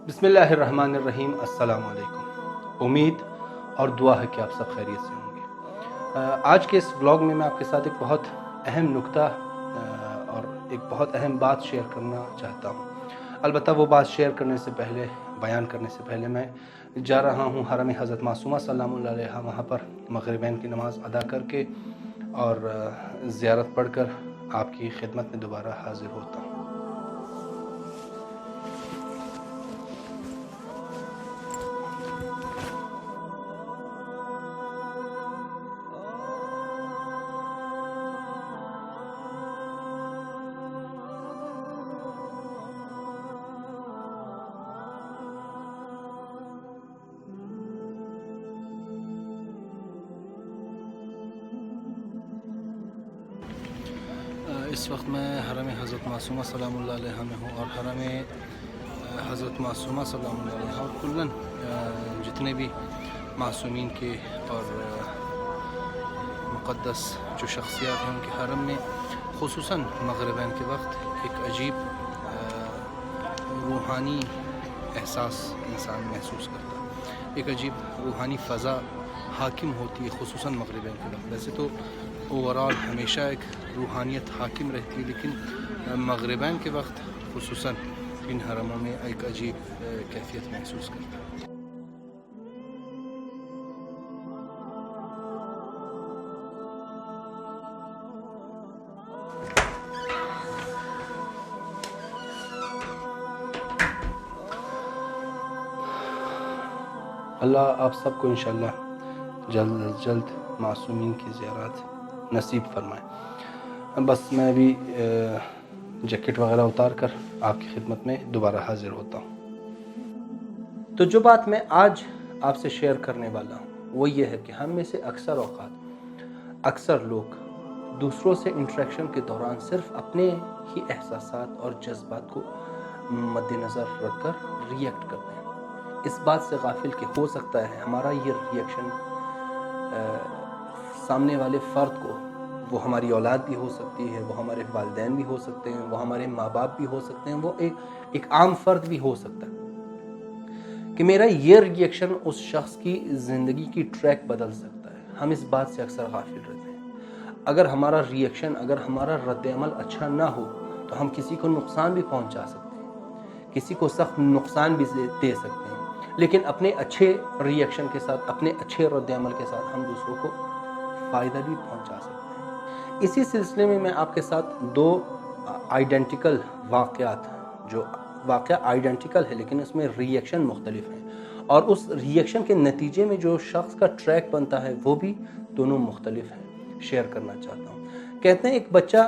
بسم اللہ الرحمن الرحیم۔ السلام علیکم۔ امید اور دعا ہے کہ آپ سب خیریت سے ہوں گے۔ آج کے اس ولاگ میں آپ کے ساتھ ایک بہت اہم نکتہ اور ایک بہت اہم بات شیئر کرنا چاہتا ہوں۔ البتہ وہ بات شیئر کرنے سے پہلے، بیان کرنے سے پہلے میں جا رہا ہوں حرم حضرت معصومہ سلام اللہ علیہا، وہاں پر مغربین کی نماز ادا کر کے اور زیارت پڑھ کر آپ کی خدمت میں دوبارہ حاضر ہوتا ہوں۔ اس وقت میں حرم حضرت معصومہ سلام اللہ علیہا میں ہوں، اور حرم حضرت معصومہ سلام اللہ علیہا اور کلاً جتنے بھی معصومین کے اور مقدس جو شخصیات ہیں ان کے حرم میں خصوصاً مغربین کے وقت ایک عجیب روحانی احساس انسان محسوس کرتا ہے، ایک عجیب روحانی فضا حاکم ہوتی ہے خصوصاً مغربین کے وقت۔ ویسے تو اوورال ہمیشہ ایک روحانیت حاکم رہتی ہے، لیکن مغربین کے وقت خصوصاً ان حرموں میں ایک عجیب کیفیت محسوس کرتا ہے۔ اللہ آپ سب کو انشاءاللہ جلد از جلد معصومین کی زیارات نصیب فرمائے۔ بس میں بھی جیکٹ وغیرہ اتار کر آپ کی خدمت میں دوبارہ حاضر ہوتا ہوں۔ تو جو بات میں آج آپ سے شیئر کرنے والا ہوں وہ یہ ہے کہ ہم میں سے اکثر لوگ دوسروں سے انٹریکشن کے دوران صرف اپنے ہی احساسات اور جذبات کو مد نظر رکھ کر ریئیکٹ کرتے ہیں، اس بات سے غافل کہ ہو سکتا ہے ہمارا یہ ریئیکشن سامنے والے فرد کو، وہ ہماری اولاد بھی ہو سکتی ہے، وہ ہمارے والدین بھی ہو سکتے ہیں، وہ ہمارے ماں باپ بھی ہو سکتے ہیں، وہ ایک عام فرد بھی ہو سکتا ہے کہ میرا یہ ریئیکشن اس شخص کی زندگی کی ٹریک بدل سکتا ہے۔ ہم اس بات سے اکثر غافل رہتے ہیں۔ اگر ہمارا ریئیکشن، اگر ہمارا رد عمل اچھا نہ ہو تو ہم کسی کو نقصان بھی پہنچا سکتے ہیں، کسی کو سخت نقصان بھی دے سکتے ہیں، لیکن اپنے اچھے ریئیکشن کے ساتھ، اپنے اچھے رد عمل کے ساتھ ہم دوسروں کو فائدہ بھی پہنچا سکتے ہیں۔ اسی سلسلے میں میں آپ کے ساتھ دو آئیڈینٹیکل واقعات، جو واقعہ آئیڈینٹیکل ہے لیکن اس میں ریئیکشن مختلف ہیں، اور اس ریئیکشن کے نتیجے میں جو شخص کا ٹریک بنتا ہے وہ بھی دونوں مختلف ہیں، شیئر کرنا چاہتا ہوں۔ کہتے ہیں ایک بچہ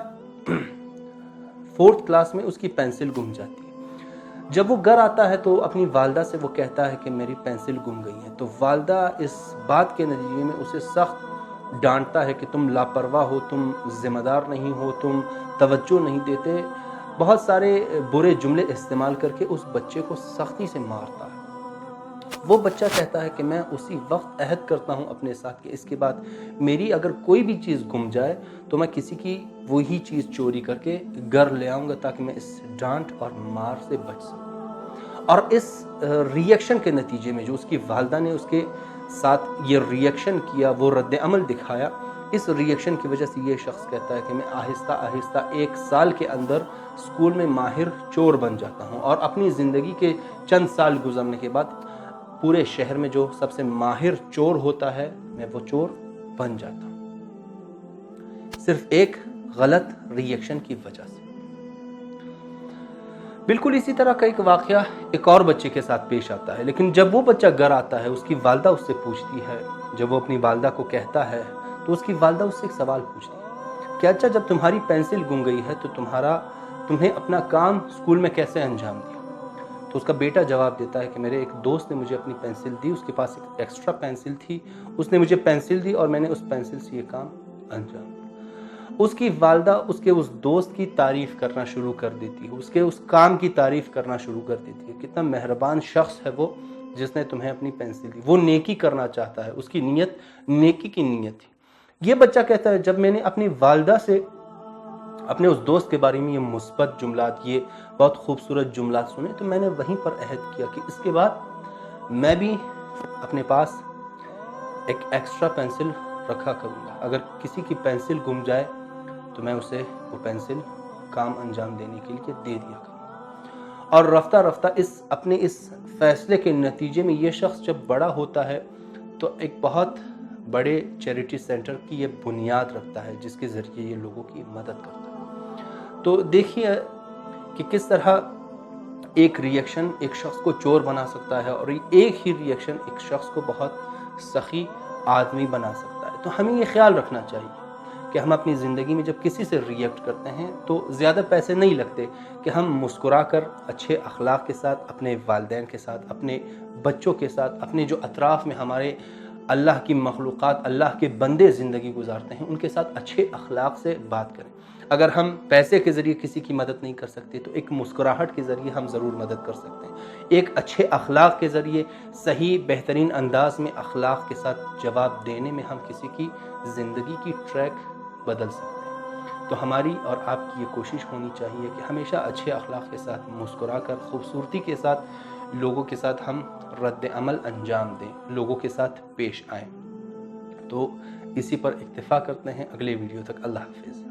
4th کلاس میں اس کی پینسل گم جاتی ہے۔ جب وہ گھر آتا ہے تو اپنی والدہ سے وہ کہتا ہے کہ میری پینسل گم گئی ہے، تو والدہ اس بات کے نتیجے میں اسے سخت ڈانٹتا ہے کہ تم لاپرواہ ہو، تم ذمہ دار نہیں ہو، تم توجہ نہیں دیتے، بہت سارے برے جملے استعمال کر کے اس بچے کو سختی سے مارتا ہے۔ وہ بچہ کہتا ہے کہ میں اسی وقت عہد کرتا ہوں اپنے ساتھ کہ اس کے بعد میری اگر کوئی بھی چیز گم جائے تو میں کسی کی وہی چیز چوری کر کے گھر لے آؤں گا تاکہ میں اس ڈانٹ اور مار سے بچ سکوں۔ اور اس ریئیکشن کے نتیجے میں جو اس کی والدہ نے اس کے ساتھ یہ ریئیکشن کیا، وہ رد عمل دکھایا، اس ریئیکشن کی وجہ سے یہ شخص کہتا ہے کہ میں آہستہ آہستہ 1 سال کے اندر اسکول میں ماہر چور بن جاتا ہوں، اور اپنی زندگی کے چند سال گزرنے کے بعد پورے شہر میں جو سب سے ماہر چور ہوتا ہے میں وہ چور بن جاتا ہوں، صرف ایک غلط ریئیکشن کی وجہ سے۔ بالکل اسی طرح کا ایک واقعہ ایک اور بچے کے ساتھ پیش آتا ہے، لیکن جب وہ بچہ گھر آتا ہے اس کی والدہ اس سے پوچھتی ہے، جب وہ اپنی والدہ کو کہتا ہے تو اس کی والدہ اس سے ایک سوال پوچھتی ہے کہ اچھا جب تمہاری پینسل گم گئی ہے تو تمہیں اپنا کام اسکول میں کیسے انجام دیا؟ تو اس کا بیٹا جواب دیتا ہے کہ میرے ایک دوست نے مجھے اپنی پینسل دی، اس کے پاس ایک ایکسٹرا پینسل تھی، اس نے مجھے پینسل دی اور میں نے اس پینسل سے یہ کام انجام دیا۔ اس کی والدہ اس کے اس دوست کی تعریف کرنا شروع کر دیتی ہے، اس کے اس کام کی تعریف کرنا شروع کر دیتی ہے، کتنا مہربان شخص ہے وہ جس نے تمہیں اپنی پینسل دی، وہ نیکی کرنا چاہتا ہے، اس کی نیت نیکی کی نیت تھی۔ یہ بچہ کہتا ہے جب میں نے اپنی والدہ سے اپنے اس دوست کے بارے میں یہ مثبت جملات، یہ بہت خوبصورت جملات سنے، تو میں نے وہیں پر عہد کیا کہ اس کے بعد میں بھی اپنے پاس ایک ایکسٹرا پینسل رکھا کروں گا. اگر کسی کی پینسل گم جائے تو میں اسے وہ پینسل کام انجام دینے کے لیے دے دیا کروں. اور رفتہ رفتہ اپنے اس فیصلے کے نتیجے میں یہ شخص جب بڑا ہوتا ہے تو ایک بہت بڑے چیریٹی سینٹر کی یہ بنیاد رکھتا ہے، جس کے ذریعے یہ لوگوں کی مدد کرتا ہے. تو دیکھیے کہ کس طرح ایک ریئیکشن ایک شخص کو چور بنا سکتا ہے، اور ایک ہی ریئیکشن ایک شخص کو بہت سخی آدمی بنا سکتا ہے. تو ہمیں یہ خیال رکھنا چاہیے کہ ہم اپنی زندگی میں جب کسی سے ریئیکٹ کرتے ہیں تو زیادہ پیسے نہیں لگتے کہ ہم مسکرا کر اچھے اخلاق کے ساتھ اپنے والدین کے ساتھ، اپنے بچوں کے ساتھ، اپنے جو اطراف میں ہمارے اللہ کی مخلوقات، اللہ کے بندے زندگی گزارتے ہیں، ان کے ساتھ اچھے اخلاق سے بات کریں. اگر ہم پیسے کے ذریعے کسی کی مدد نہیں کر سکتے تو ایک مسکراہٹ کے ذریعے ہم ضرور مدد کر سکتے ہیں. ایک اچھے اخلاق کے ذریعے صحیح بہترین انداز میں اخلاق کے ساتھ جواب دینے میں ہم کسی کی زندگی کی ٹریک بدل سکتے ہیں. تو ہماری اور آپ کی یہ کوشش ہونی چاہیے کہ ہمیشہ اچھے اخلاق کے ساتھ مسکرا کر خوبصورتی کے ساتھ لوگوں کے ساتھ ہم رد عمل انجام دیں، لوگوں کے ساتھ پیش آئیں. تو اسی پر اکتفا کرتے ہیں. اگلے ویڈیو تک اللہ حافظ.